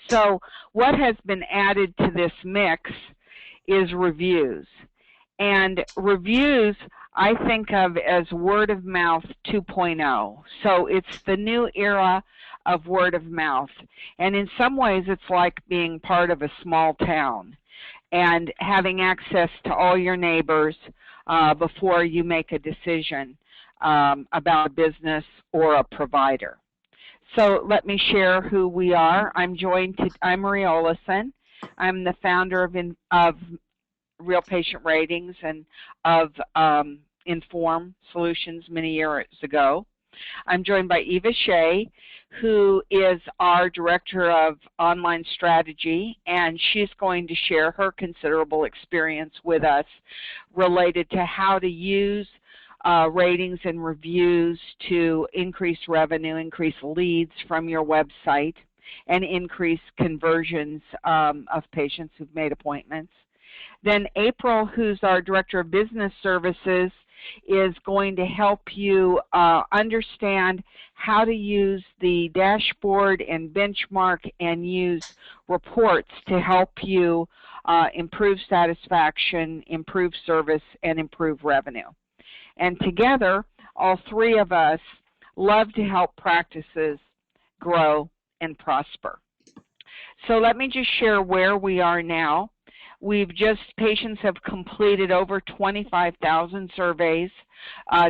So what has been added to this mix is reviews. And reviews I think of as word of mouth 2.0. So it's the new era of word of mouth. And in some ways it's like being part of a small town and having access to all your neighbors before you make a decision about a business or a provider. So let me share who we are. I'm Marie Olesen. I'm the founder of Real Patient Ratings and of Inform Solutions many years ago. I'm joined by Sheie, who is our Director of Online Strategy, and she's going to share her considerable experience with us related to how to use ratings and reviews to increase revenue, increase leads from your website, and increase conversions of patients who've made appointments. Then April, who's our Director of Business Services, is going to help you understand how to use the dashboard and benchmark and use reports to help you improve satisfaction, improve service, and improve revenue. And together, all three of us love to help practices grow and prosper. So let me just share where we are now. Patients have completed over 25,000 surveys,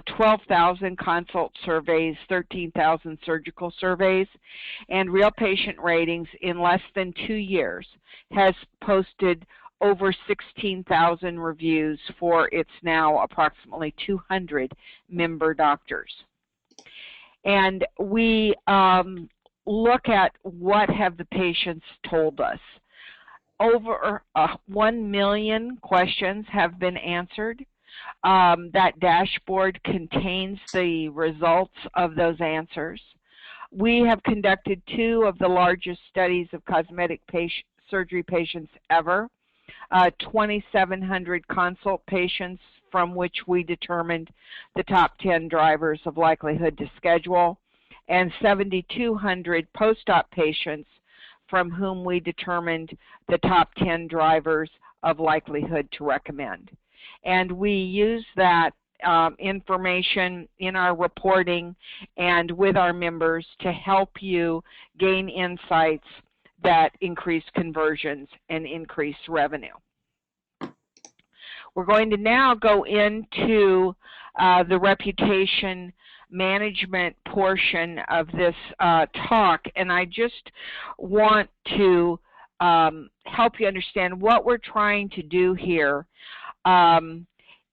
12,000 consult surveys, 13,000 surgical surveys, and Real Patient Ratings in less than 2 years has posted over 16,000 reviews for its now approximately 200 member doctors. And we look at what have the patients told us. Over 1 million questions have been answered. That dashboard contains the results of those answers. We have conducted 2 of the largest studies of cosmetic surgery patients ever, 2,700 consult patients from which we determined the top 10 drivers of likelihood to schedule, and 7,200 post-op patients from whom we determined the top 10 drivers of likelihood to recommend. And we use that information in our reporting and with our members to help you gain insights that increase conversions and increase revenue. We're going to now go into the reputation management portion of this talk, and I just want to help you understand what we're trying to do here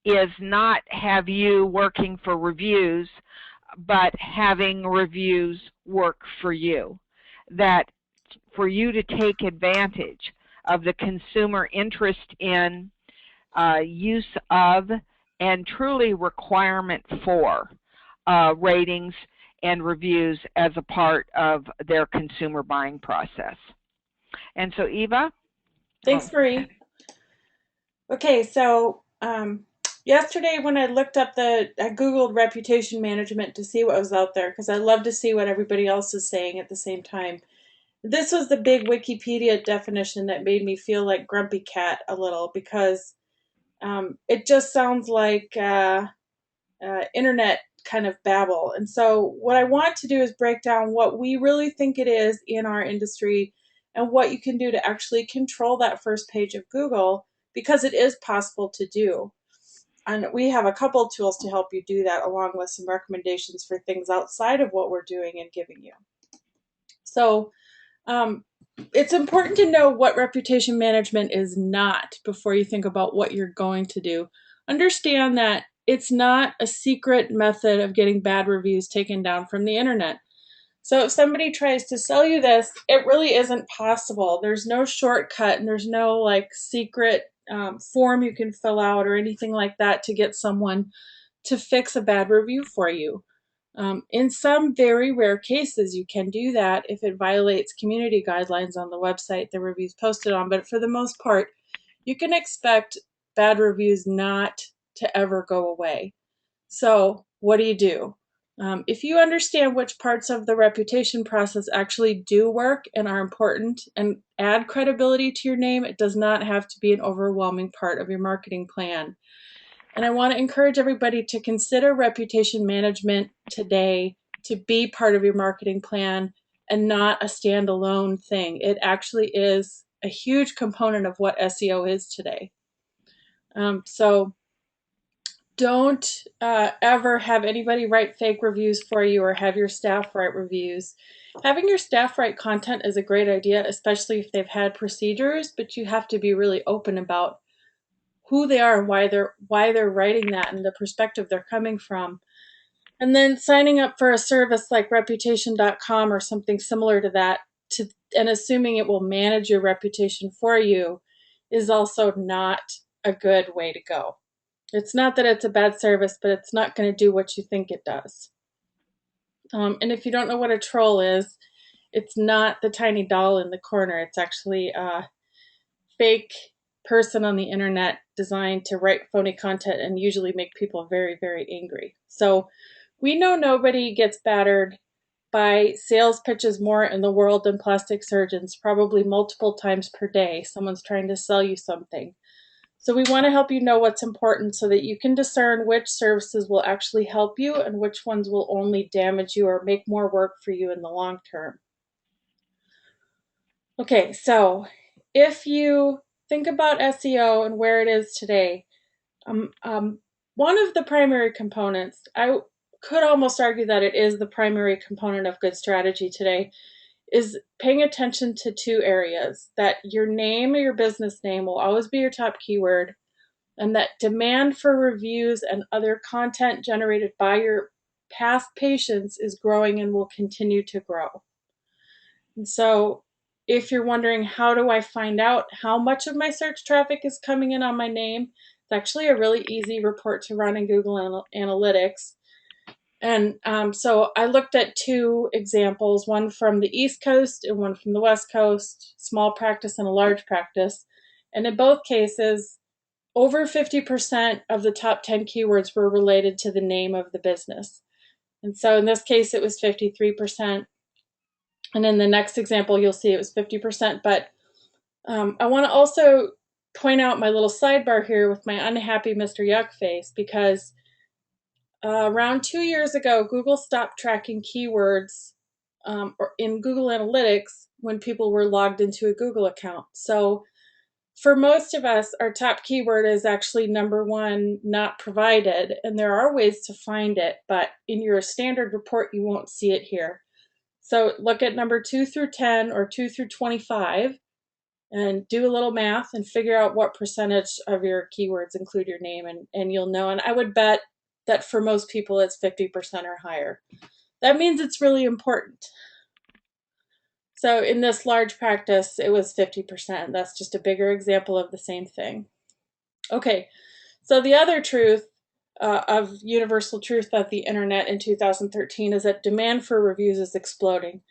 is not have you working for reviews, but having reviews work for you. That for you to take advantage of the consumer interest in, use of, and truly requirement for ratings and reviews as a part of their consumer buying process. And so, Eva? Thanks, Marie. Okay, so yesterday when I looked up I Googled reputation management to see what was out there, because I love to see what everybody else is saying at the same time. This was the big Wikipedia definition that made me feel like Grumpy Cat a little, because it just sounds like internet kind of babble. And so what I want to do is break down what we really think it is in our industry and what you can do to actually control that first page of Google, because it is possible to do. And we have a couple tools to help you do that, along with some recommendations for things outside of what we're doing and giving you. So it's important to know what reputation management is not before you think about what you're going to do. Understand that it's not a secret method of getting bad reviews taken down from the internet. So if somebody tries to sell you this, it really isn't possible. There's no shortcut, and there's no like secret form you can fill out or anything like that to get someone to fix a bad review for you. In some very rare cases, you can do that if it violates community guidelines on the website the review's posted on, but for the most part, you can expect bad reviews not to ever go away. So what do? If you understand which parts of the reputation process actually do work and are important and add credibility to your name, it does not have to be an overwhelming part of your marketing plan. And I want to encourage everybody to consider reputation management today to be part of your marketing plan and not a standalone thing. It actually is a huge component of what SEO is today. So don't ever have anybody write fake reviews for you or have your staff write reviews. Having your staff write content is a great idea, especially if they've had procedures, but you have to be really open about who they are and why they're writing that and the perspective they're coming from. And then signing up for a service like reputation.com or something similar to that and assuming it will manage your reputation for you is also not a good way to go. It's not that it's a bad service, but it's not going to do what you think it does. And if you don't know what a troll is, it's not the tiny doll in the corner. It's actually a fake person on the internet designed to write phony content and usually make people very, very angry. So we know nobody gets battered by sales pitches more in the world than plastic surgeons, probably multiple times per day. Someone's trying to sell you something. So we want to help you know what's important so that you can discern which services will actually help you and which ones will only damage you or make more work for you in the long term. Okay, so if you think about SEO and where it is today, one of the primary components, I could almost argue that it is the primary component of good strategy today, is paying attention to two areas: that your name or your business name will always be your top keyword, and that demand for reviews and other content generated by your past patients is growing and will continue to grow. And so if you're wondering, how do I find out how much of my search traffic is coming in on my name? It's actually a really easy report to run in Google Analytics. And so I looked at two examples, one from the East Coast and one from the West Coast, small practice and a large practice. And in both cases, over 50% of the top 10 keywords were related to the name of the business. And so in this case, it was 53%. And in the next example, you'll see it was 50%. But I want to also point out my little sidebar here with my unhappy Mr. Yuckface, because around 2 years ago, Google stopped tracking keywords in Google Analytics when people were logged into a Google account. So for most of us, our top keyword is actually number one, not provided, and there are ways to find it, but in your standard report, you won't see it here. So look at number 2 through 10 or 2 through 25 and do a little math and figure out what percentage of your keywords include your name, and you'll know. And I would bet that for most people, it's 50% or higher. That means it's really important. So in this large practice, it was 50%. That's just a bigger example of the same thing. Okay, so the other truth of universal truth of the internet in 2013 is that demand for reviews is exploding.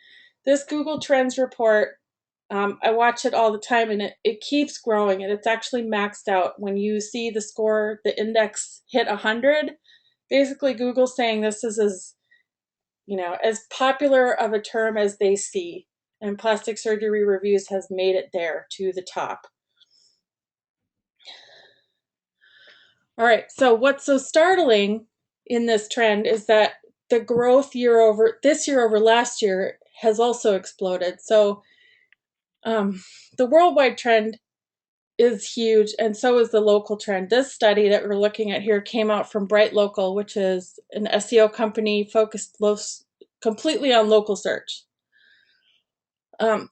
This Google Trends report, I watch it all the time, and it keeps growing, and it's actually maxed out. When you see the score, the index hit 100, basically Google's saying this is as popular of a term as they see, and plastic surgery reviews has made it there to the top. All right, so what's so startling in this trend is that the growth this year over last year has also exploded. So the worldwide trend is huge, and so is the local trend. This study that we're looking at here came out from Bright Local, which is an SEO company focused completely on local search.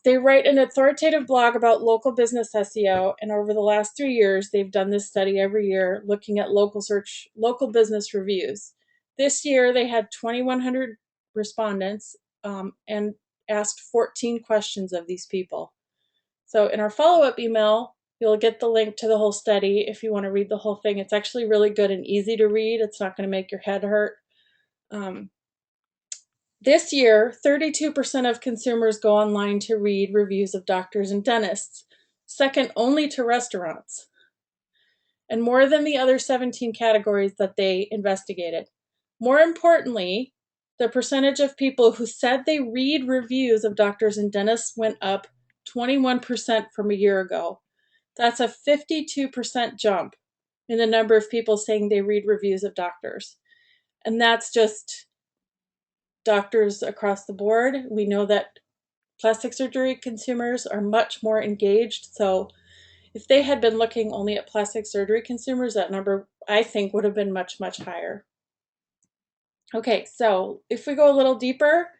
They write an authoritative blog about local business SEO, and over the last 3 years, they've done this study every year looking at local business reviews. This year, they had 2,100 respondents and asked 14 questions of these people. So in our follow-up email, you'll get the link to the whole study if you want to read the whole thing. It's actually really good and easy to read. It's not going to make your head hurt. This year, 32% of consumers go online to read reviews of doctors and dentists, second only to restaurants, and more than the other 17 categories that they investigated. More importantly, the percentage of people who said they read reviews of doctors and dentists went up 21% from a year ago. That's a 52% jump in the number of people saying they read reviews of doctors. And that's just doctors across the board. We know that plastic surgery consumers are much more engaged. So if they had been looking only at plastic surgery consumers, that number, I think, would have been much, much higher. Okay, so if we go a little deeper,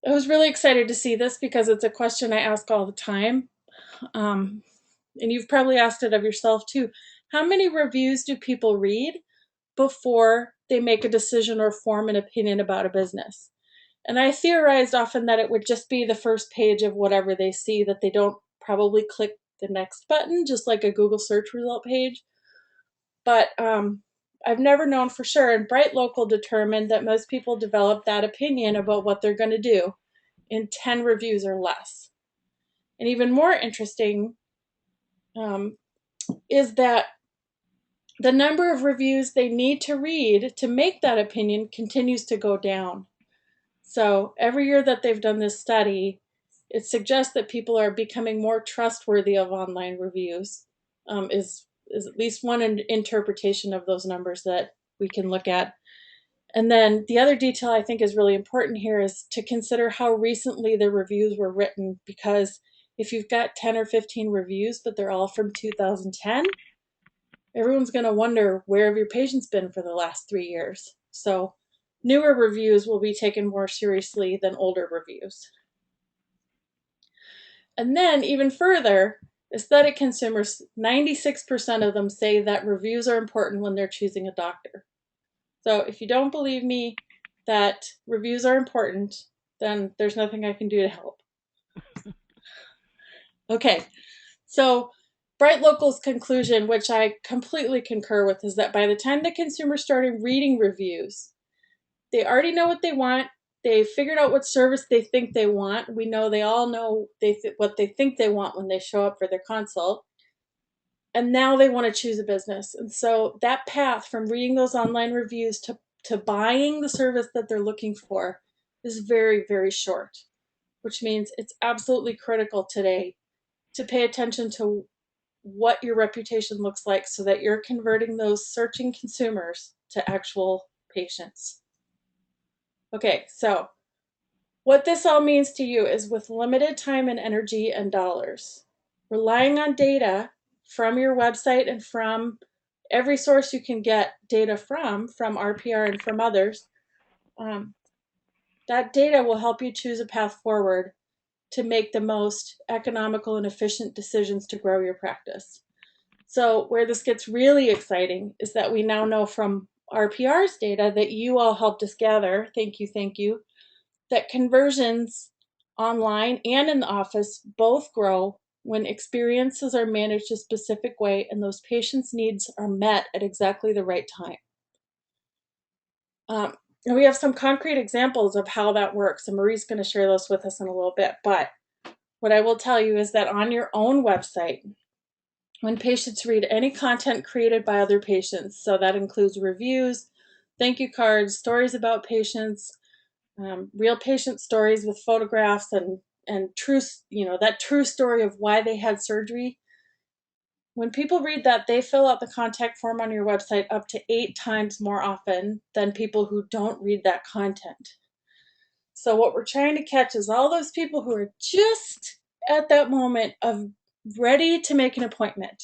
I was really excited to see this because it's a question I ask all the time. And you've probably asked it of yourself too. How many reviews do people read before they make a decision or form an opinion about a business? And I theorized often that it would just be the first page of whatever they see, that they don't probably click the next button, just like a Google search result page. But I've never known for sure. And Bright Local determined that most people develop that opinion about what they're going to do in 10 reviews or less. And even more interesting is that the number of reviews they need to read to make that opinion continues to go down. So every year that they've done this study, it suggests that people are becoming more trustworthy of online reviews, is at least one interpretation of those numbers that we can look at. And then the other detail I think is really important here is to consider how recently the reviews were written, because if you've got 10 or 15 reviews, but they're all from 2010, everyone's going to wonder, where have your patients been for the last 3 years? So newer reviews will be taken more seriously than older reviews. And then even further, aesthetic consumers, 96% of them say that reviews are important when they're choosing a doctor. So if you don't believe me that reviews are important, then there's nothing I can do to help. Okay, so Bright Local's conclusion, which I completely concur with, is that by the time the consumer started reading reviews, they already know what they want. They figured out what service they think they want. We know they all know what they think they want when they show up for their consult. And now they want to choose a business. And so that path from reading those online reviews to buying the service that they're looking for is very, very short, which means it's absolutely critical today to pay attention to what your reputation looks like so that you're converting those searching consumers to actual patients. Okay, so what this all means to you is, with limited time and energy and dollars, relying on data from your website and from every source you can get data from RPR and from others, that data will help you choose a path forward to make the most economical and efficient decisions to grow your practice. So where this gets really exciting is that we now know from RPR's data that you all helped us gather, thank you, that conversions online and in the office both grow when experiences are managed a specific way and those patients' needs are met at exactly the right time. And we have some concrete examples of how that works, and Marie's going to share those with us in a little bit. But what I will tell you is that on your own website, when patients read any content created by other patients, so that includes reviews, thank you cards, stories about patients, real patient stories with photographs and true, that true story of why they had surgery. When people read that, they fill out the contact form on your website up to 8 times more often than people who don't read that content. So what we're trying to catch is all those people who are just at that moment of ready to make an appointment.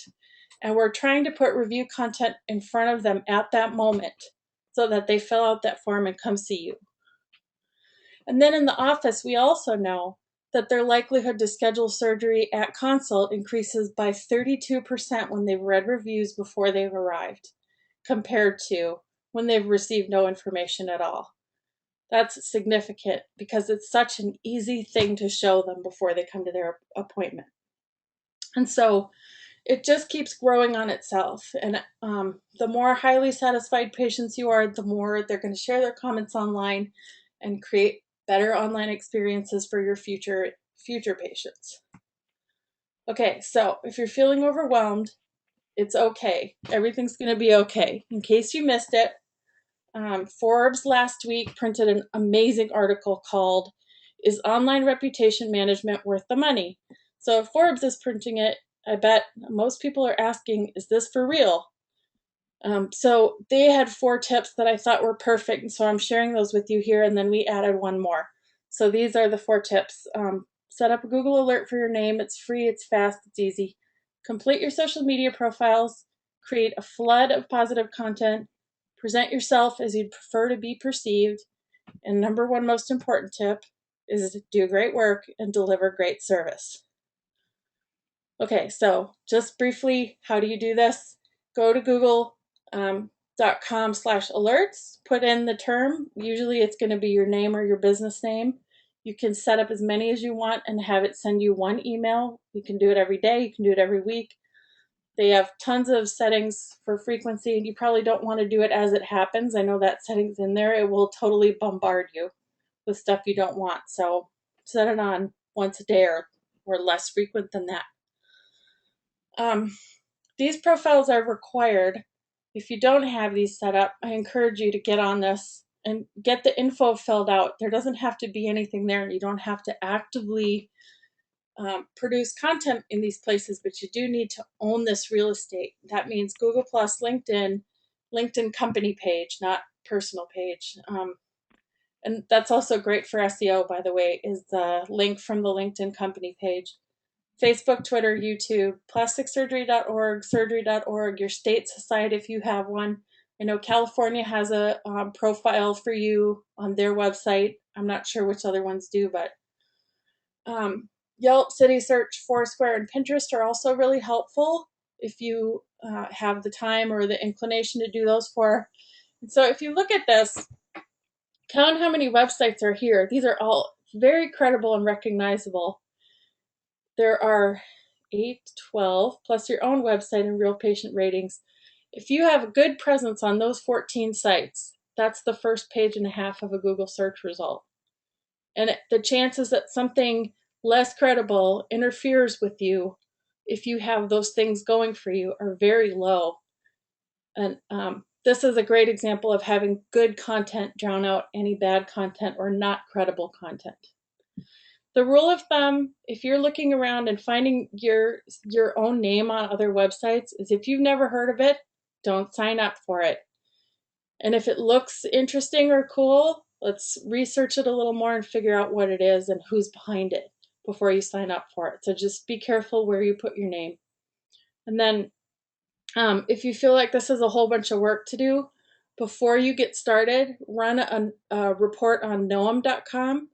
And we're trying to put review content in front of them at that moment so that they fill out that form and come see you. And then in the office, we also know that their likelihood to schedule surgery at consult increases by 32% when they've read reviews before they've arrived, compared to when they've received no information at all. That's significant because it's such an easy thing to show them before they come to their appointment. And so it just keeps growing on itself. And the more highly satisfied patients you are, the more they're going to share their comments online and create better online experiences for your future patients. Okay, so if you're feeling overwhelmed, it's okay. Everything's going to be okay. In case you missed it, Forbes last week printed an amazing article called "Is Online Reputation Management Worth the Money?" So if Forbes is printing it, I bet most people are asking, is this for real? So they had 4 tips that I thought were perfect, and so I'm sharing those with you here, and then we added one more. So these are the 4 tips. Set up a Google alert for your name. It's free, it's fast, it's easy. Complete your social media profiles. Create a flood of positive content. Present yourself as you'd prefer to be perceived. And number 1 most important tip is do great work and deliver great service. Okay, so just briefly, how do you do this? Go to google.com/alerts, put in the term. Usually it's going to be your name or your business name. You can set up as many as you want and have it send you one email. You can do it every day. You can do it every week. They have tons of settings for frequency, and you probably don't want to do it as it happens. I know that setting's in there. It will totally bombard you with stuff you don't want. So set it on once a day or less frequent than that. These profiles are required. If you don't have these set up, I encourage you to get on this and get the info filled out. There doesn't have to be anything there. You don't have to actively produce content in these places, but you do need to own this real estate. That means Google Plus, LinkedIn company page, not personal page. And that's also great for SEO, by the way, is the link from the LinkedIn company page. Facebook, Twitter, YouTube, plasticsurgery.org, surgery.org, your state's site if you have one. I know California has a profile for you on their website. I'm not sure which other ones do, but Yelp, City Search, Foursquare, and Pinterest are also really helpful if you have the time or the inclination to do those for. And so if you look at this, count how many websites are here. These are all very credible and recognizable. There are 8, 12, plus your own website and Real Patient Ratings. If you have a good presence on those 14 sites, that's the first page and a half of a Google search result. And the chances that something less credible interferes with you if you have those things going for you are very low. And this is a great example of having good content drown out any bad content or not credible content. The rule of thumb, if you're looking around and finding your own name on other websites, is if you've never heard of it, don't sign up for it. And if it looks interesting or cool, let's research it a little more and figure out what it is and who's behind it before you sign up for it. So just be careful where you put your name. And then if you feel like this is a whole bunch of work to do, before you get started, run a report on noam.com.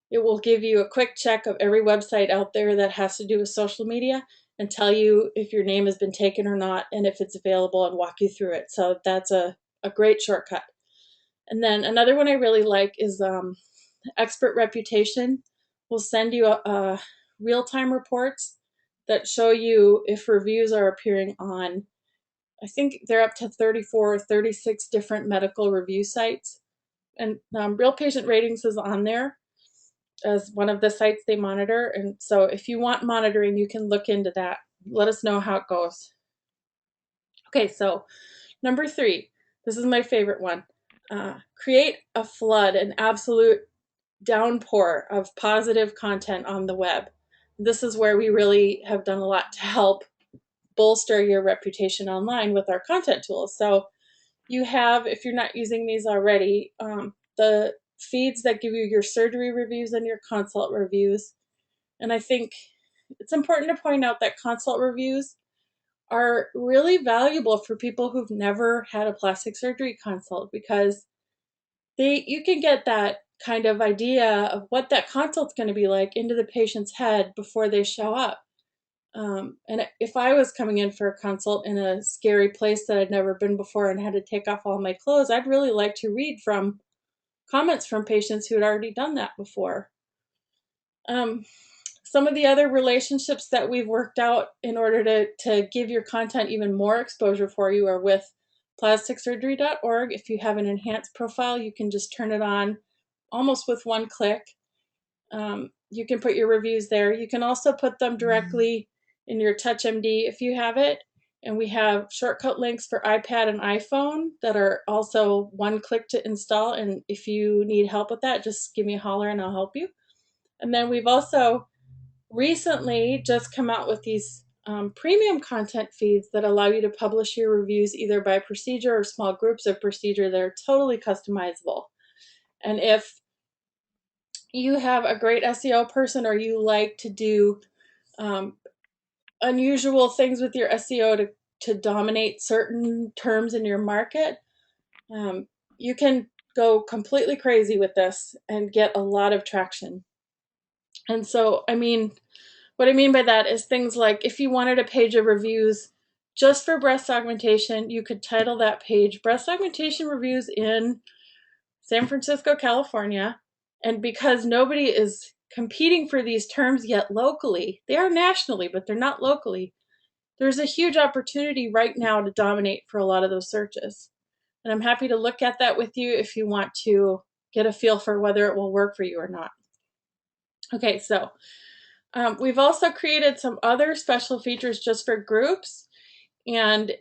It will give you a quick check of every website out there that has to do with social media and tell you if your name has been taken or not and if it's available and walk you through it. So that's a great shortcut. And then another one I really like is Expert Reputation will send you a real-time reports that show you if reviews are appearing on, I think they're up to 34 or 36 different medical review sites. And Real Patient Ratings is on there as one of the sites they monitor. And so if you want monitoring, you can look into that. Let us know how it goes. Okay, so number 3, this is my favorite one. Create a flood, an absolute downpour of positive content on the web. This is where we really have done a lot to help bolster your reputation online with our content tools. So you have, if you're not using these already, the feeds that give you your surgery reviews and your consult reviews. And I think it's important to point out that consult reviews are really valuable for people who've never had a plastic surgery consult, because you can get that kind of idea of what that consult's going to be like into the patient's head before they show up. And if I was coming in for a consult in a scary place that I'd never been before and had to take off all my clothes, I'd really like to read from comments from patients who had already done that before. Some of the other relationships that we've worked out in order to give your content even more exposure for you are with plasticsurgery.org. If you have an enhanced profile, you can just turn it on almost with one click. You can put your reviews there. You can also put them directly in your TouchMD if you have it. And we have shortcut links for iPad and iPhone that are also one click to install. And if you need help with that, just give me a holler and I'll help you. And then we've also recently just come out with these premium content feeds that allow you to publish your reviews either by procedure or small groups of procedure that are totally customizable. And if you have a great SEO person or you like to do unusual things with your SEO to dominate certain terms in your market, you can go completely crazy with this and get a lot of traction. And so, what I mean by that is things like if you wanted a page of reviews just for breast augmentation, you could title that page Breast Augmentation Reviews in San Francisco, California. And because nobody is competing for these terms yet locally, they are nationally, but they're not locally, there's a huge opportunity right now to dominate for a lot of those searches. And I'm happy to look at that with you if you want to get a feel for whether it will work for you or not. Okay, so we've also created some other special features just for groups. And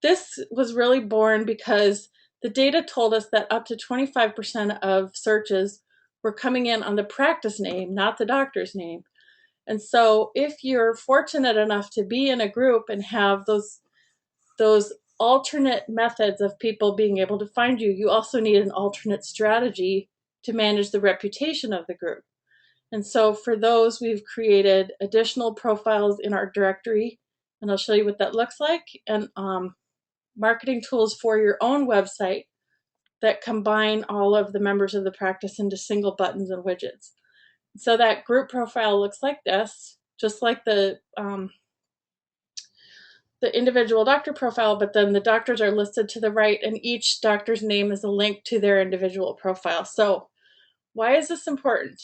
this was really born because the data told us that up to 25% of searches were coming in on the practice name, not the doctor's name. And so if you're fortunate enough to be in a group and have those alternate methods of people being able to find you, you also need an alternate strategy to manage the reputation of the group. And so for those, we've created additional profiles in our directory, and I'll show you what that looks like, and marketing tools for your own website that combine all of the members of the practice into single buttons and widgets. So that group profile looks like this, just like the individual doctor profile, but then the doctors are listed to the right, and each doctor's name is a link to their individual profile. So why is this important?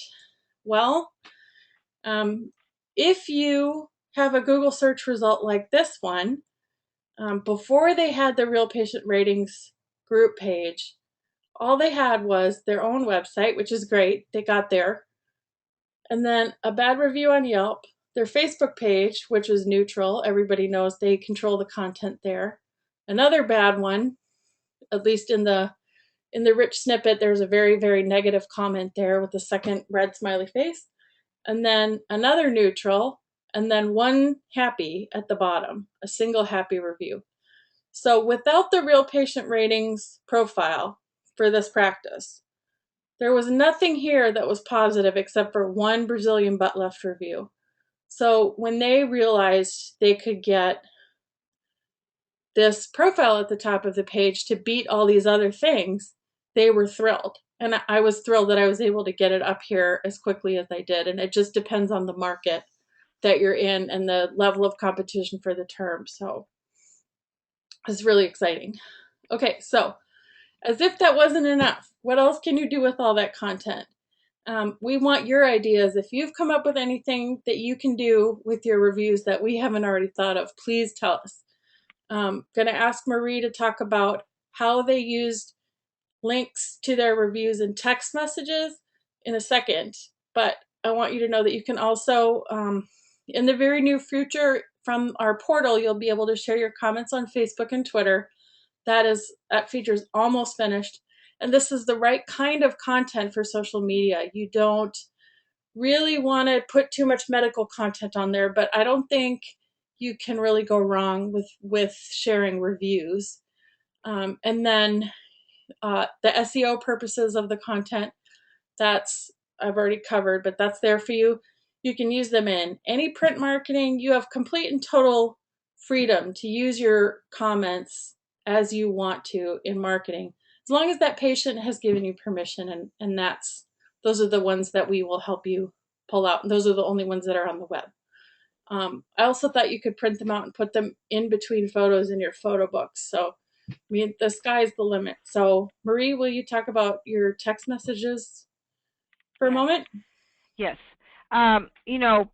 Well, if you have a Google search result like this one, before they had the Real Patient Ratings group page, all they had was their own website, which is great, they got there, and then a bad review on Yelp, their Facebook page, which was neutral, everybody knows they control the content there, another bad one, at least in the rich snippet, there's a very, very negative comment there with a second red smiley face, and then another neutral, and then one happy at the bottom, a single happy review. So without the Real Patient Ratings profile for this practice, there was nothing here that was positive except for one Brazilian butt lift review. So when they realized they could get this profile at the top of the page to beat all these other things, they were thrilled. And I was thrilled that I was able to get it up here as quickly as I did. And it just depends on the market that you're in and the level of competition for the term. So it's really exciting. Okay, so as if that wasn't enough, what else can you do with all that content? We want your ideas. If you've come up with anything that you can do with your reviews that we haven't already thought of, please tell us. Going to ask Marie to talk about how they used links to their reviews in text messages in a second, but I want you to know that you can also, in the very near future, from our portal, you'll be able to share your comments on Facebook and Twitter. That feature is almost finished, and this is the right kind of content for social media. You don't really want to put too much medical content on there, but I don't think you can really go wrong with sharing reviews. And then the SEO purposes of the content, I've already covered, but that's there for you. You can use them in any print marketing. You have complete and total freedom to use your comments as you want to in marketing, as long as that patient has given you permission, and those are the ones that we will help you pull out. And those are the only ones that are on the web. I also thought you could print them out and put them in between photos in your photo books. So, the sky's the limit. So, Marie, will you talk about your text messages for a moment? Yes.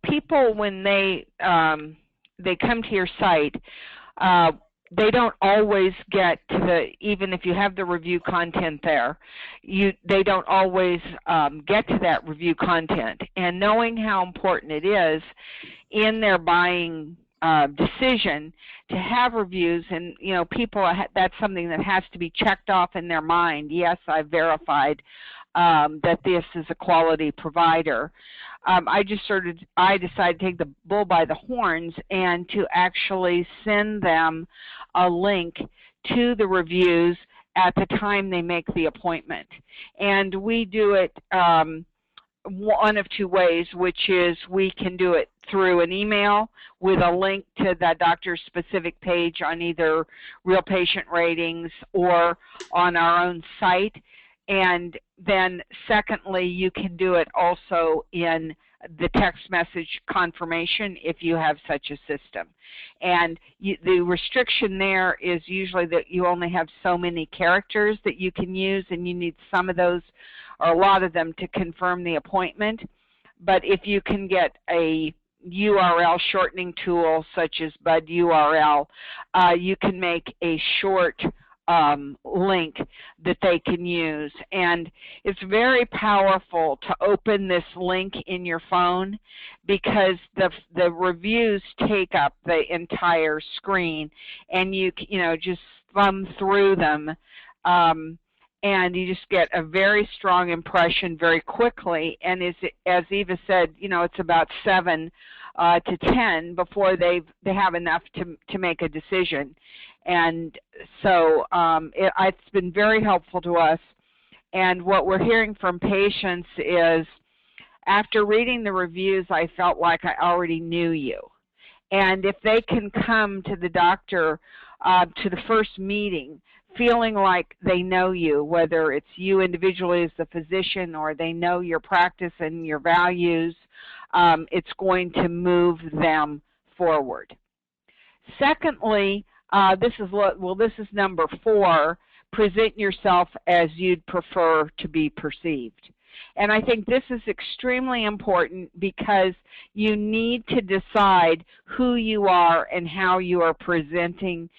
People, when they come to your site, they don't always get to even if you have the review content there, they don't always get to that review content. And knowing how important it is in their buying decision to have reviews, and people, that's something that has to be checked off in their mind. Yes, I've verified that this is a quality provider. I decided to take the bull by the horns and to actually send them a link to the reviews at the time they make the appointment. And we do it one of two ways, which is we can do it through an email with a link to that doctor's specific page on either RealPatientRatings or on our own site. And then secondly, you can do it also in the text message confirmation if you have such a system. And the restriction there is usually that you only have so many characters that you can use, and you need some of those or a lot of them to confirm the appointment. But if you can get a URL shortening tool such as Bud URL, you can make a short link that they can use. And it's very powerful to open this link in your phone because the reviews take up the entire screen, and you just thumb through them, and you just get a very strong impression very quickly. And as Eva said, it's about 7 to 10 before they have enough to make a decision. And so it's been very helpful to us. And what we're hearing from patients is, after reading the reviews, I felt like I already knew you. And if they can come to the doctor to the first meeting feeling like they know you, whether it's you individually as the physician or they know your practice and your values, it's going to move them forward. Secondly, this is number 4, present yourself as you'd prefer to be perceived. And I think this is extremely important because you need to decide who you are and how you are presenting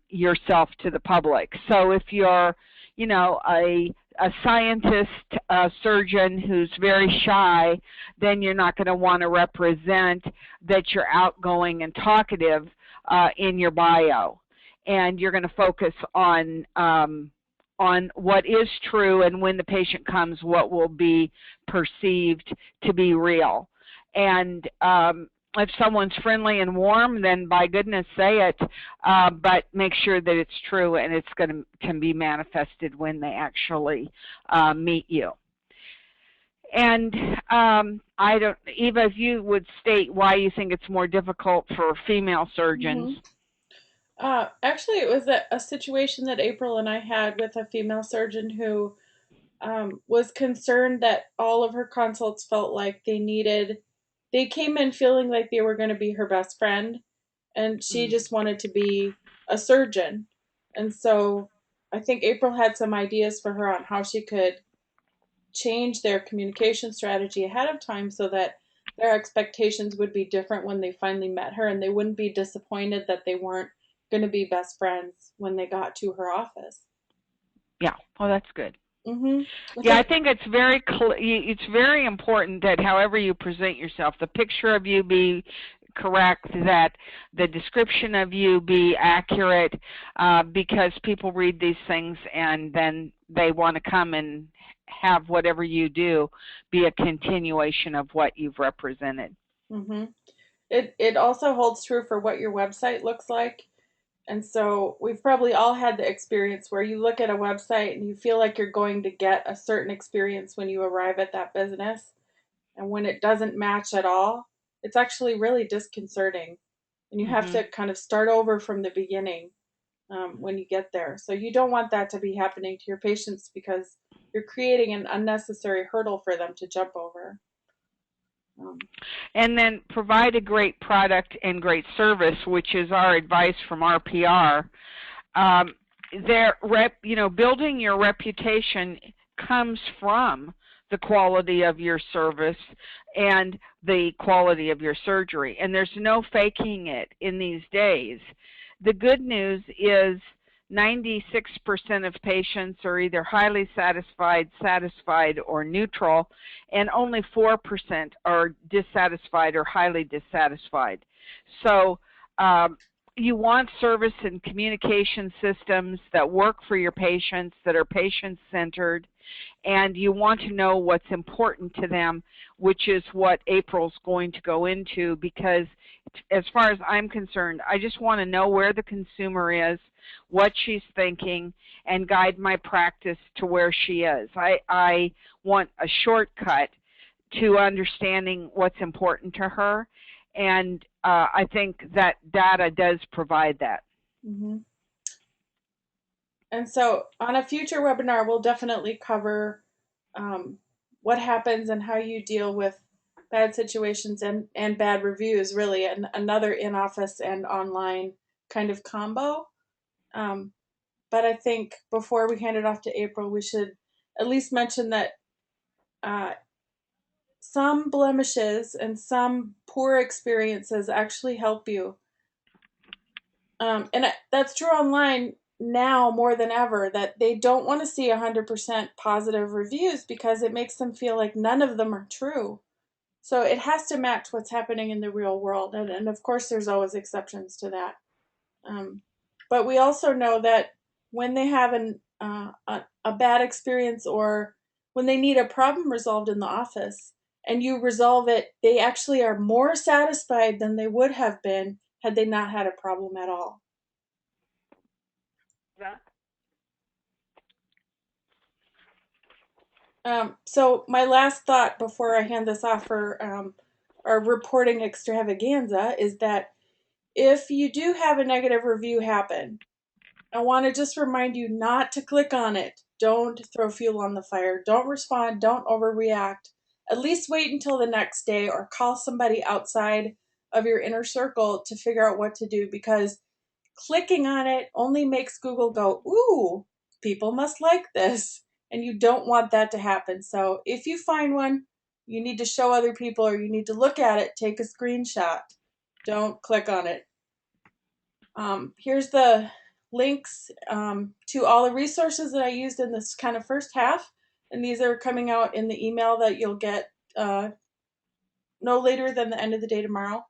yourself to the public. So if you're, a scientist, a surgeon who's very shy, then you're not going to want to represent that you're outgoing and talkative in your bio. And you're going to focus on what is true, and when the patient comes, what will be perceived to be real. And if someone's friendly and warm, then by goodness say it, but make sure that it's true and it's can be manifested when they actually meet you. And Eva, if you would state why you think it's more difficult for female surgeons. Actually, it was a situation that April and I had with a female surgeon who was concerned that all of her consults felt like they came in feeling like they were going to be her best friend, and she just wanted to be a surgeon. And so I think April had some ideas for her on how she could change their communication strategy ahead of time so that their expectations would be different when they finally met her, and they wouldn't be disappointed that they weren't going to be best friends when they got to her office. Yeah, well, that's good. Mm-hmm. Yeah, I think it's very important that however you present yourself, the picture of you be correct, that the description of you be accurate, because people read these things and then they want to come and have whatever you do be a continuation of what you've represented. Mm-hmm. It also holds true for what your website looks like. And so we've probably all had the experience where you look at a website and you feel like you're going to get a certain experience when you arrive at that business. And when it doesn't match at all, it's actually really disconcerting. And you have to kind of start over from the beginning when you get there. So you don't want that to be happening to your patients because you're creating an unnecessary hurdle for them to jump over. And then provide a great product and great service, which is our advice from RPR. Building your reputation comes from the quality of your service and the quality of your surgery. And there's no faking it in these days. The good news is 96% of patients are either highly satisfied, satisfied, or neutral, and only 4% are dissatisfied or highly dissatisfied. So you want service and communication systems that work for your patients, that are patient-centered, and you want to know what's important to them, which is what April's going to go into, because as far as I'm concerned, I just want to know where the consumer is, what she's thinking, and guide my practice to where she is. I want a shortcut to understanding what's important to her, and I think that data does provide that. Mm-hmm. And so on a future webinar, we'll definitely cover what happens and how you deal with bad situations and bad reviews, really, and another in-office and online kind of combo. But I think before we hand it off to April, we should at least mention that some blemishes and some poor experiences actually help you. And that's true online now more than ever, that they don't want to see 100% positive reviews because it makes them feel like none of them are true. So it has to match what's happening in the real world. And of course, there's always exceptions to that. But we also know that when they have a bad experience or when they need a problem resolved in the office and you resolve it, they actually are more satisfied than they would have been had they not had a problem at all. So my last thought before I hand this off for our reporting extravaganza is that if you do have a negative review happen, I want to just remind you not to click on it. Don't throw fuel on the fire. Don't respond. Don't overreact. At least wait until the next day or call somebody outside of your inner circle to figure out what to do, because clicking on it only makes Google go, ooh, people must like this. And you don't want that to happen. So if you find one, you need to show other people or you need to look at it, take a screenshot. Don't click on it. Here's the links to all the resources that I used in this kind of first half. And these are coming out in the email that you'll get no later than the end of the day tomorrow.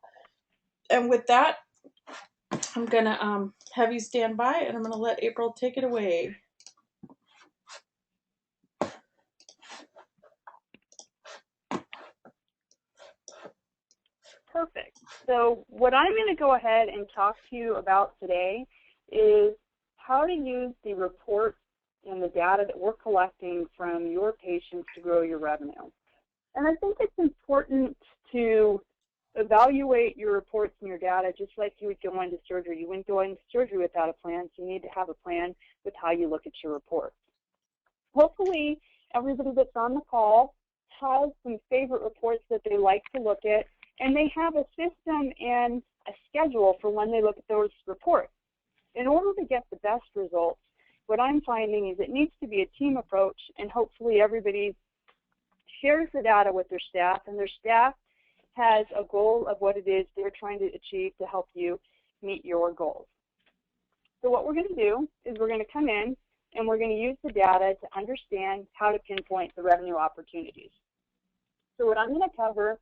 And with that, I'm going to have you stand by and I'm going to let April take it away. Perfect. So what I'm going to go ahead and talk to you about today is how to use the reports and the data that we're collecting from your patients to grow your revenue. And I think it's important to evaluate your reports and your data just like you would go into surgery. You wouldn't go into surgery without a plan, so you need to have a plan with how you look at your reports. Hopefully, everybody that's on the call has some favorite reports that they like to look at, and they have a system and a schedule for when they look at those reports. In order to get the best results, what I'm finding is it needs to be a team approach, and hopefully everybody shares the data with their staff, and their staff has a goal of what it is they're trying to achieve to help you meet your goals. So what we're going to do is we're going to come in and we're going to use the data to understand how to pinpoint the revenue opportunities. So what I'm going to cover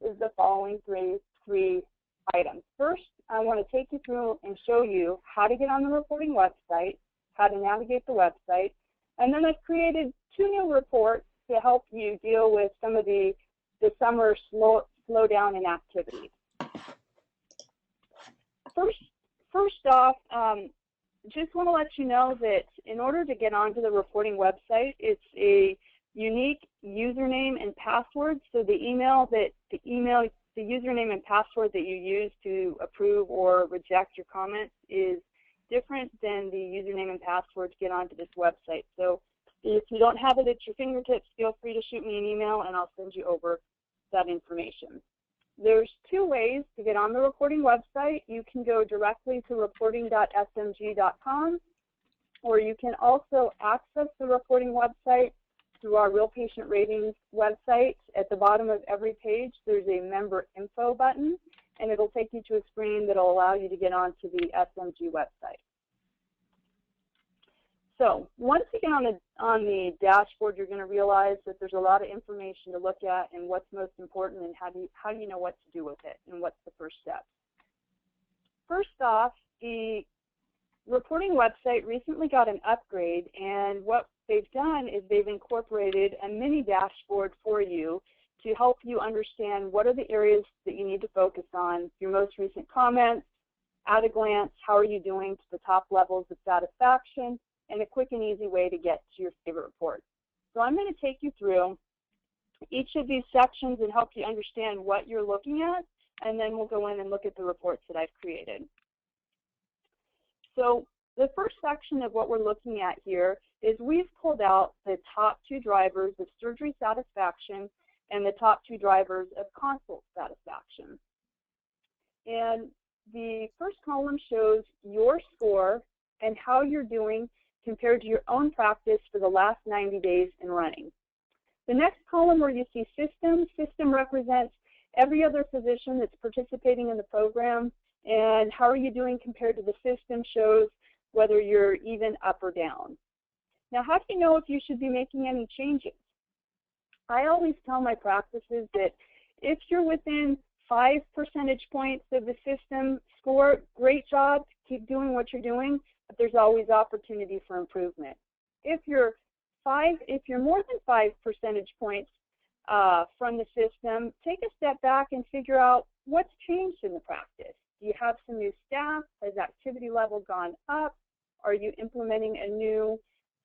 is the following three items. First, I want to take you through and show you how to get on the reporting website, how to navigate the website, and then I've created 2 new reports to help you deal with some of the summer slowdown in activities. First off, just want to let you know that in order to get onto the reporting website, it's a unique username and password. So the username and password that you use to approve or reject your comments is different than the username and password to get onto this website. So if you don't have it at your fingertips, feel free to shoot me an email and I'll send you over that information. There's 2 ways to get on the reporting website. You can go directly to reporting.smg.com, or you can also access the reporting website through our RealPatientRatings website. At the bottom of every page, there's a member info button, and it'll take you to a screen that'll allow you to get onto the SMG website. So once you get on the dashboard, you're going to realize that there's a lot of information to look at and what's most important and how do you know what to do with it and what's the first step. First off, the reporting website recently got an upgrade, and what they've done is they've incorporated a mini dashboard for you to help you understand what are the areas that you need to focus on, your most recent comments, at a glance, how are you doing to the top levels of satisfaction, and a quick and easy way to get to your favorite report. So I'm going to take you through each of these sections and help you understand what you're looking at, and then we'll go in and look at the reports that I've created. So the first section of what we're looking at here is we've pulled out the top 2 drivers of surgery satisfaction and the top 2 drivers of consult satisfaction. And the first column shows your score and how you're doing compared to your own practice for the last 90 days in running. The next column where you see system represents every other physician that's participating in the program, and how are you doing compared to the system shows whether you're even up or down. Now, how do you know if you should be making any changes? I always tell my practices that if you're within 5 percentage points of the system score, great job, keep doing what you're doing, but there's always opportunity for improvement. If you're more than 5 percentage points from the system, take a step back and figure out what's changed in the practice. Do you have some new staff? Has activity level gone up? Are you implementing a new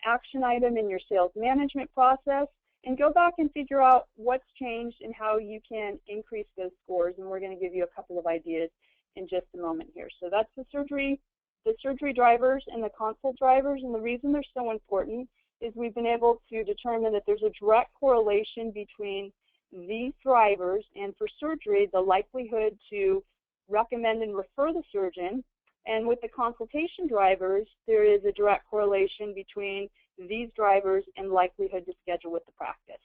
action item in your sales management process? And go back and figure out what's changed and how you can increase those scores. And we're going to give you a couple of ideas in just a moment here. So that's the surgery drivers and the consult drivers. And the reason they're so important is we've been able to determine that there's a direct correlation between these drivers and for surgery, the likelihood to recommend and refer the surgeon. And with the consultation drivers, there is a direct correlation between these drivers and likelihood to schedule with the practice.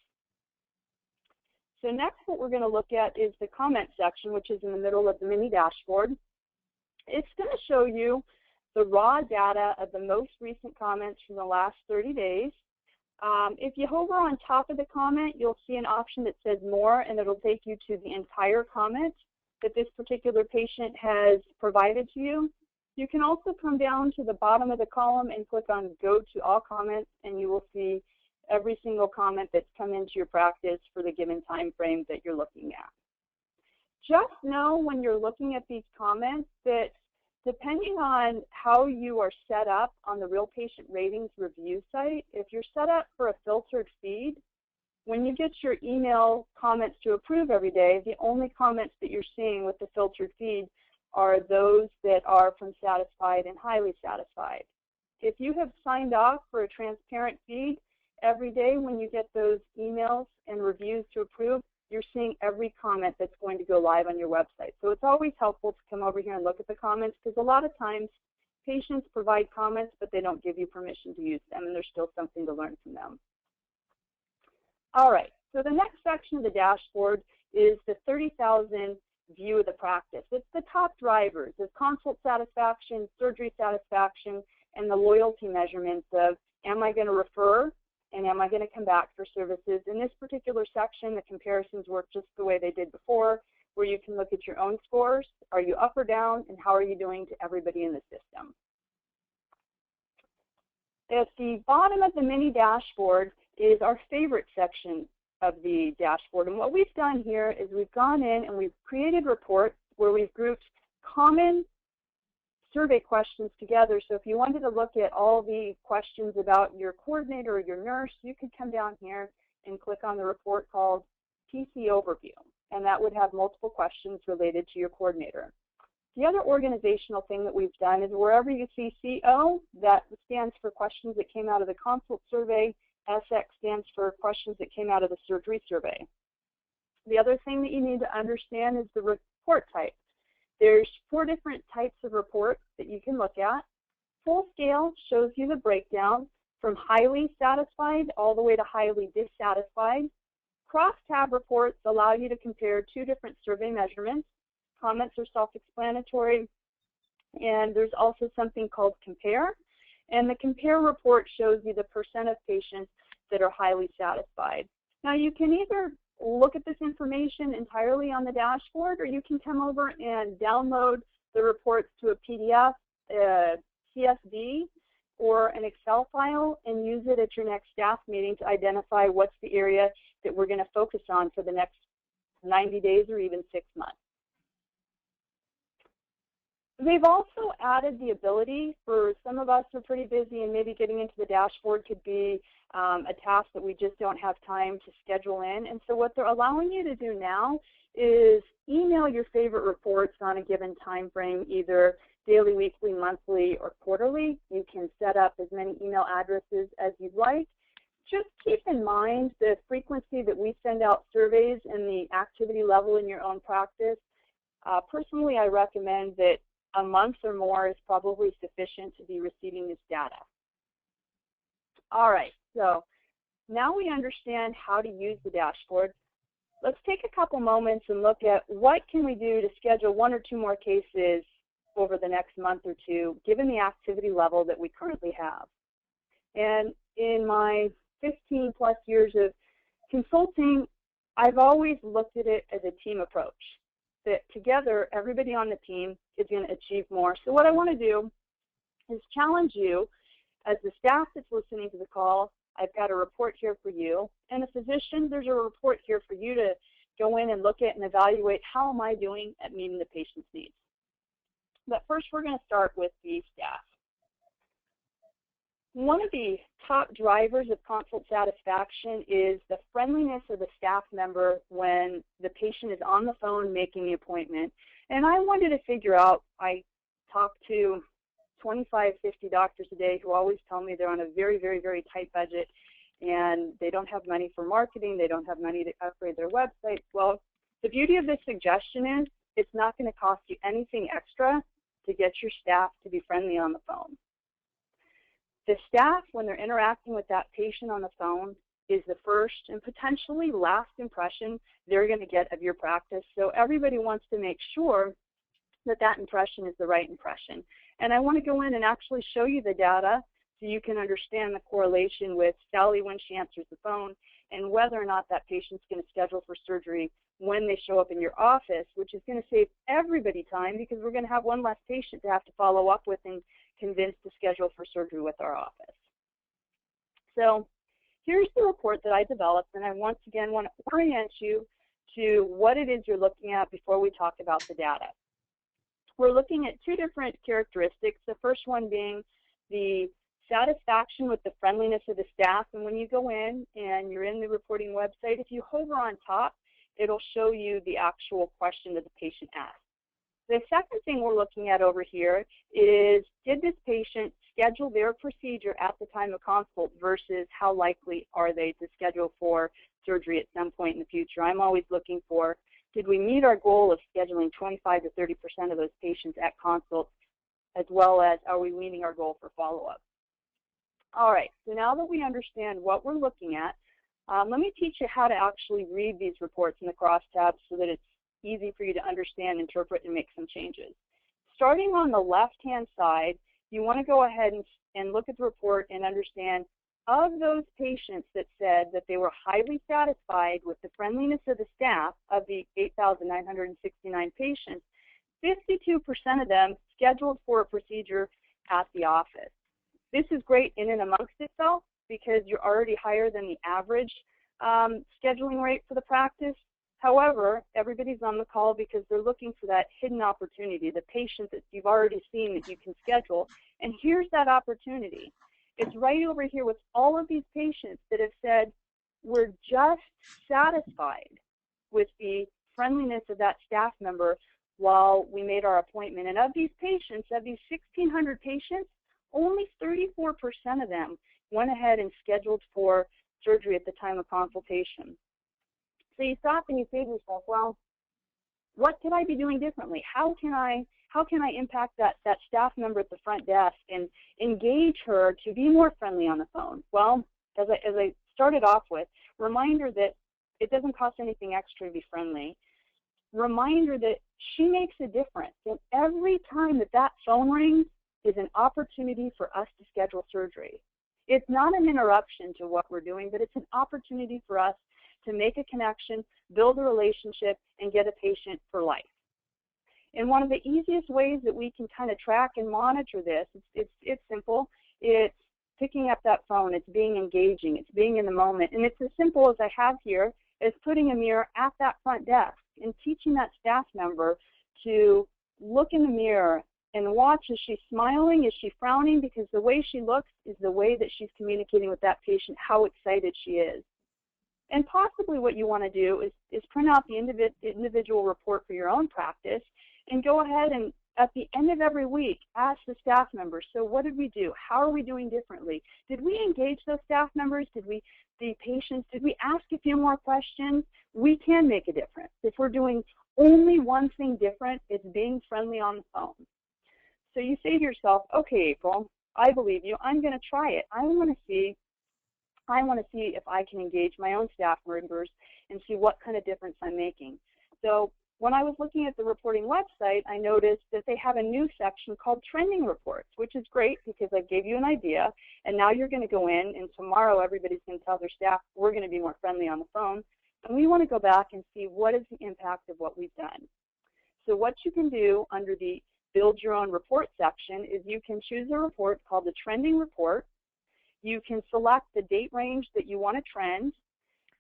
So next what we're going to look at is the comment section, which is in the middle of the mini dashboard. It's going to show you the raw data of the most recent comments from the last 30 days. If you hover on top of the comment, you'll see an option that says more, and it'll take you to the entire comment that this particular patient has provided to you. You can also come down to the bottom of the column and click on Go to All Comments, and you will see every single comment that's come into your practice for the given time frame that you're looking at. Just know when you're looking at these comments that depending on how you are set up on the Real Patient Ratings review site, if you're set up for a filtered feed, when you get your email comments to approve every day, the only comments that you're seeing with the filtered feed are those that are from satisfied and highly satisfied. If you have signed off for a transparent feed, every day when you get those emails and reviews to approve, you're seeing every comment that's going to go live on your website. So it's always helpful to come over here and look at the comments, because a lot of times patients provide comments, but they don't give you permission to use them, and there's still something to learn from them. All right, so the next section of the dashboard is the 30,000 view of the practice. It's the top drivers of consult satisfaction, surgery satisfaction, and the loyalty measurements of am I going to refer and am I going to come back for services. In this particular section, the comparisons work just the way they did before, where you can look at your own scores. Are you up or down, and how are you doing to everybody in the system? At the bottom of the mini dashboard is our favorite section of the dashboard. And what we've done here is we've gone in and we've created reports where we've grouped common survey questions together. So if you wanted to look at all the questions about your coordinator or your nurse, you could come down here and click on the report called PC Overview, and that would have multiple questions related to your coordinator. The other organizational thing that we've done is wherever you see CO, that stands for questions that came out of the consult survey. SX stands for questions that came out of the surgery survey. The other thing that you need to understand is the report type. There's 4 different types of reports that you can look at. Full scale shows you the breakdown from highly satisfied all the way to highly dissatisfied. Cross-tab reports allow you to compare 2 different survey measurements. Comments are self-explanatory, and there's also something called compare. And the compare report shows you the percent of patients that are highly satisfied. Now, you can either look at this information entirely on the dashboard, or you can come over and download the reports to a PDF, CSV, or an Excel file and use it at your next staff meeting to identify what's the area that we're going to focus on for the next 90 days or even 6 months. They've also added the ability for some of us who are pretty busy, and maybe getting into the dashboard could be a task that we just don't have time to schedule in. And so what they're allowing you to do now is email your favorite reports on a given time frame, either daily, weekly, monthly, or quarterly. You can set up as many email addresses as you'd like. Just keep in mind the frequency that we send out surveys and the activity level in your own practice. Personally, I recommend that a month or more is probably sufficient to be receiving this data. All right, so now we understand how to use the dashboard. Let's take a couple moments and look at what can we do to schedule 1 or 2 more cases over the next month or two, given the activity level that we currently have. And in my 15 plus years of consulting, I've always looked at it as a team approach, that together, everybody on the team is going to achieve more. So what I want to do is challenge you as the staff that's listening to the call. I've got a report here for you. And a physician, there's a report here for you to go in and look at and evaluate, how am I doing at meeting the patient's needs? But first, we're going to start with the staff. One of the top drivers of consult satisfaction is the friendliness of the staff member when the patient is on the phone making the appointment. And I wanted to figure out, I talk to 25, 50 doctors a day who always tell me they're on a very, very, very tight budget and they don't have money for marketing, they don't have money to upgrade their website. Well, the beauty of this suggestion is it's not going to cost you anything extra to get your staff to be friendly on the phone. The staff, when they're interacting with that patient on the phone, is the first and potentially last impression they're going to get of your practice. So everybody wants to make sure that that impression is the right impression. And I want to go in and actually show you the data so you can understand the correlation with Sally when she answers the phone and whether or not that patient's going to schedule for surgery when they show up in your office, which is going to save everybody time because we're going to have one less patient to have to follow up with and convince to schedule for surgery with our office. So here's the report that I developed, and I once again want to orient you to what it is you're looking at before we talk about the data. We're looking at 2 different characteristics, the first one being the satisfaction with the friendliness of the staff. And when you go in and you're in the reporting website, if you hover on top, it'll show you the actual question that the patient asked. The second thing we're looking at over here is, did this patient schedule their procedure at the time of consult versus how likely are they to schedule for surgery at some point in the future? I'm always looking for, did we meet our goal of scheduling 25 to 30% of those patients at consult, as well as are we meeting our goal for follow-up? All right, so now that we understand what we're looking at, let me teach you how to actually read these reports in the crosstabs so that it's easy for you to understand, interpret, and make some changes. Starting on the left-hand side, you want to go ahead and look at the report and understand, of those patients that said that they were highly satisfied with the friendliness of the staff, of the 8,969 patients, 52% of them scheduled for a procedure at the office. This is great in and amongst itself because you're already higher than the average scheduling rate for the practice. However, everybody's on the call because they're looking for that hidden opportunity, the patient that you've already seen that you can schedule. And here's that opportunity. It's right over here with all of these patients that have said, we're just satisfied with the friendliness of that staff member while we made our appointment. And of these patients, of these 1,600 patients, only 34% of them went ahead and scheduled for surgery at the time of consultation. So you stop and you say to yourself, well, what could I be doing differently? How can I impact that staff member at the front desk and engage her to be more friendly on the phone? Well, as I started off with, reminder that it doesn't cost anything extra to be friendly. Reminder that she makes a difference. And every time that phone rings, is an opportunity for us to schedule surgery. It's not an interruption to what we're doing, but it's an opportunity for us to make a connection, build a relationship, and get a patient for life. And one of the easiest ways that we can kind of track and monitor this, it's simple. It's picking up that phone. It's being engaging. It's being in the moment. And it's as simple as I have here is putting a mirror at that front desk and teaching that staff member to look in the mirror and watch, is she smiling, is she frowning, because the way she looks is the way that she's communicating with that patient how excited she is. And possibly what you want to do is print out the individual report for your own practice and go ahead and at the end of every week ask the staff members, so what did we do? How are we doing differently? Did we engage those staff members? Did we ask a few more questions? We can make a difference. If we're doing only one thing different, it's being friendly on the phone. So you say to yourself, okay, April, I believe you. I'm going to try it. I want to see if I can engage my own staff members and see what kind of difference I'm making. So when I was looking at the reporting website, I noticed that they have a new section called trending reports, which is great because I gave you an idea, and now you're going to go in, and tomorrow everybody's going to tell their staff, we're going to be more friendly on the phone, and we want to go back and see what is the impact of what we've done. So what you can do under the Build Your Own Report section is you can choose a report called the trending report. You can select the date range that you want to trend,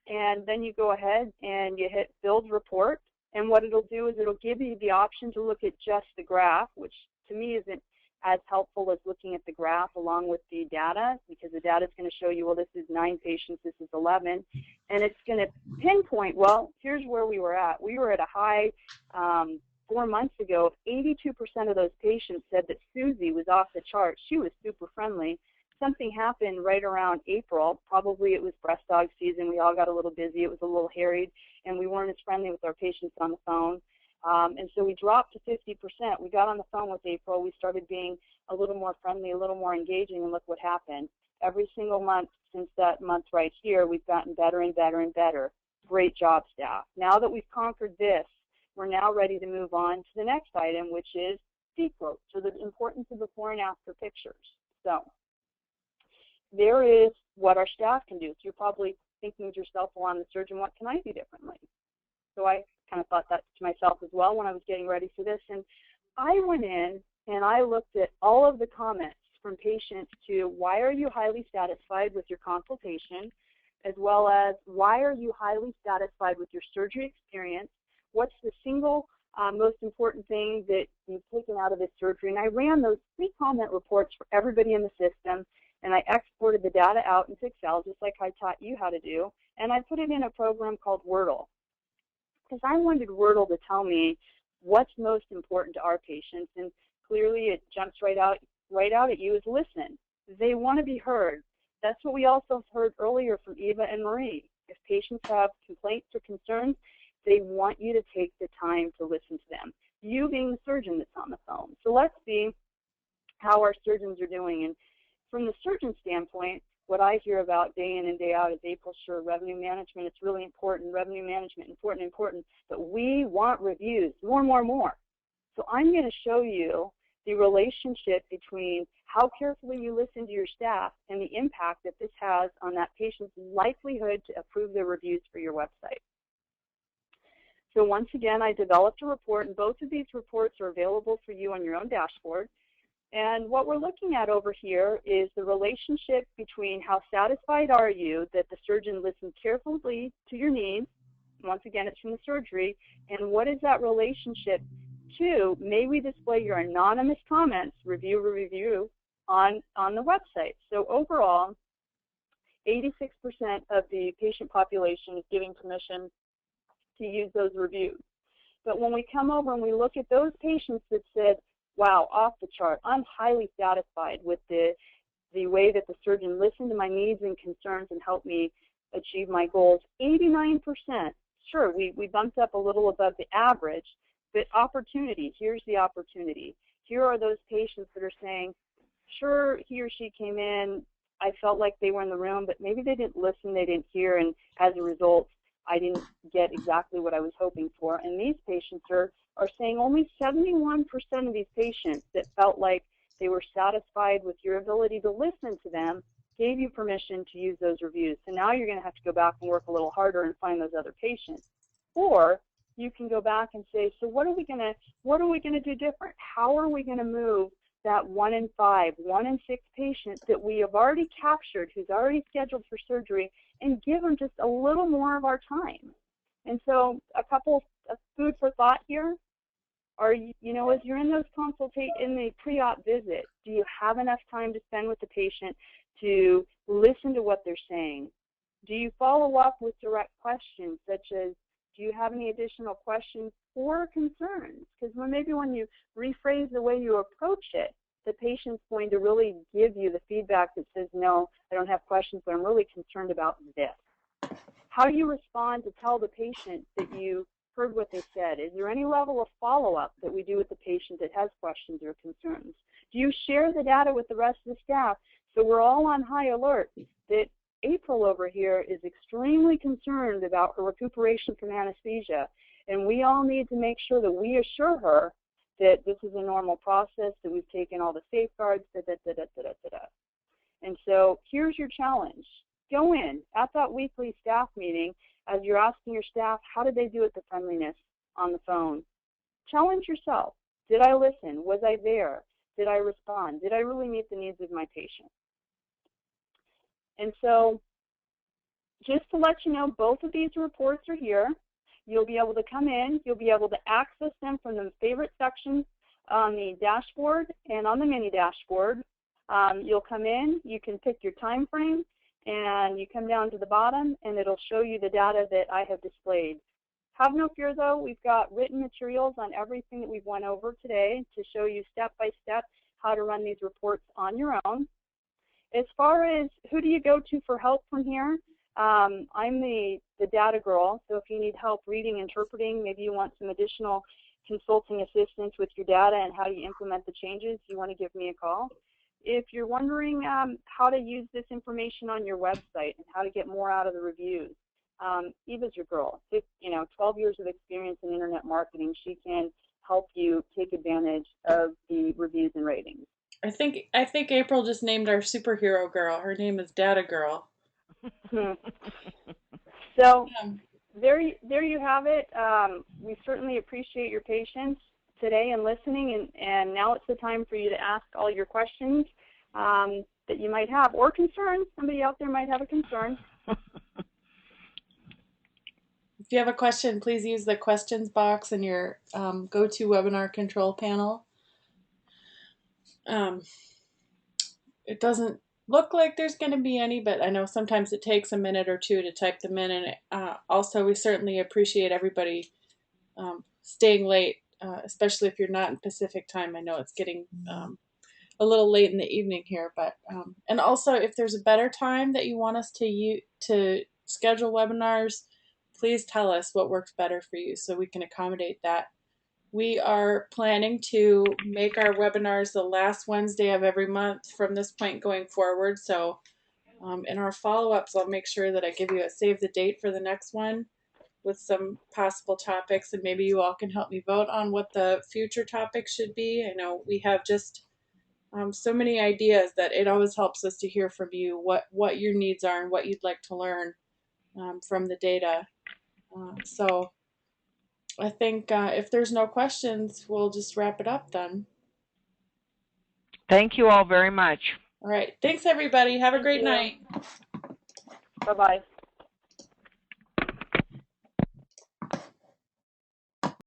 and then you go ahead and you hit Build Report. And what it'll do is it'll give you the option to look at just the graph, which to me isn't as helpful as looking at the graph along with the data, because the data is going to show you, well, this is 9 patients, this is 11, and it's going to pinpoint, well, here's where we were at. We were at a high 4 months ago. 82% of those patients said that Susie was off the chart. She was super friendly. Something happened right around April. Probably it was breast dog season. We all got a little busy. It was a little harried, and we weren't as friendly with our patients on the phone. And so we dropped to 50%. We got on the phone with April. We started being a little more friendly, a little more engaging, and look what happened. Every single month since that month right here, we've gotten better and better and better. Great job, staff. Now that we've conquered this, we're now ready to move on to the next item, which is C-quote, so the importance of before and after pictures. So there is what our staff can do. So you're probably thinking to yourself, well, I'm the surgeon, what can I do differently? So I kind of thought that to myself as well when I was getting ready for this. And I went in and I looked at all of the comments from patients to why are you highly satisfied with your consultation, as well as why are you highly satisfied with your surgery experience, what's the single most important thing that you've taken out of this surgery. And I ran those 3 comment reports for everybody in the system, and I exported the data out into Excel, just like I taught you how to do, and I put it in a program called Wordle, because I wanted Wordle to tell me what's most important to our patients, and clearly it jumps right out at you is listen. They want to be heard. That's what we also heard earlier from Eva and Marie. If patients have complaints or concerns, they want you to take the time to listen to them, you being the surgeon that's on the phone. So let's see how our surgeons are doing. And from the surgeon standpoint, what I hear about day in and day out is April, sure, revenue management, it's really important, revenue management, important, but we want reviews, more. So I'm going to show you the relationship between how carefully you listen to your staff and the impact that this has on that patient's likelihood to approve their reviews for your website. So once again, I developed a report, and both of these reports are available for you on your own dashboard. And what we're looking at over here is the relationship between how satisfied are you that the surgeon listened carefully to your needs. Once again, it's from the surgery. And what is that relationship to, may we display your anonymous comments, review, on the website. So overall, 86% of the patient population is giving permission to use those reviews. But when we come over and we look at those patients that said, wow, off the chart, I'm highly satisfied with the way that the surgeon listened to my needs and concerns and helped me achieve my goals, 89%. Sure, we bumped up a little above the average, but opportunity, here's the opportunity. Here are those patients that are saying, sure, he or she came in, I felt like they were in the room, but maybe they didn't listen, they didn't hear, and as a result, I didn't get exactly what I was hoping for. And these patients are saying only 71% of these patients that felt like they were satisfied with your ability to listen to them, gave you permission to use those reviews. So now you're going to have to go back and work a little harder and find those other patients. Or you can go back and say, so what are we going to do different? How are we going to move that 1 in 5, 1 in 6 patient that we have already captured, who's already scheduled for surgery, and give them just a little more of our time? And so a couple of food for thought here are, as you're in those in the pre-op visit, do you have enough time to spend with the patient to listen to what they're saying? Do you follow up with direct questions such as, do you have any additional questions or concerns? Because maybe when you rephrase the way you approach it, the patient's going to really give you the feedback that says, no, I don't have questions, but I'm really concerned about this. How do you respond to tell the patient that you heard what they said? Is there any level of follow-up that we do with the patient that has questions or concerns? Do you share the data with the rest of the staff so we're all on high alert that April over here is extremely concerned about her recuperation from anesthesia, and we all need to make sure that we assure her that this is a normal process, that we've taken all the safeguards, And so here's your challenge. Go in at that weekly staff meeting as you're asking your staff, how did they do at the friendliness on the phone? Challenge yourself. Did I listen? Was I there? Did I respond? Did I really meet the needs of my patient? And so just to let you know, both of these reports are here. You'll be able to come in. You'll be able to access them from the favorite section on the dashboard and on the mini dashboard. You'll come in. You can pick your time frame, and you come down to the bottom, and it'll show you the data that I have displayed. Have no fear, though. We've got written materials on everything that we've went over today to show you step by step how to run these reports on your own. As far as who do you go to for help from here, I'm the data girl, so if you need help reading, interpreting, maybe you want some additional consulting assistance with your data and how you implement the changes, you want to give me a call. If you're wondering how to use this information on your website and how to get more out of the reviews, Eva's your girl. 12 years of experience in internet marketing. She can help you take advantage of the reviews and ratings. I think April just named our superhero girl. Her name is Data Girl. So there you have it. We certainly appreciate your patience today and listening, and now it's the time for you to ask all your questions that you might have, or concerns. Somebody out there might have a concern. If you have a question, please use the questions box in your GoToWebinar control panel. It doesn't look like there's going to be any, but I know sometimes it takes a minute or two to type them in. And also, we certainly appreciate everybody staying late, especially if you're not in Pacific time. I know it's getting a little late in the evening here, but and also if there's a better time that you want us to schedule webinars, please tell us what works better for you so we can accommodate that. We are planning to make our webinars the last Wednesday of every month from this point going forward. So in our follow-ups, I'll make sure that I give you a save the date for the next one with some possible topics, and maybe you all can help me vote on what the future topics should be. I know we have just so many ideas that it always helps us to hear from you what your needs are and what you'd like to learn from the data. So I think if there's no questions, we'll just wrap it up then. Thank you all very much. All right. Thanks, everybody. Have a great night. Bye-bye.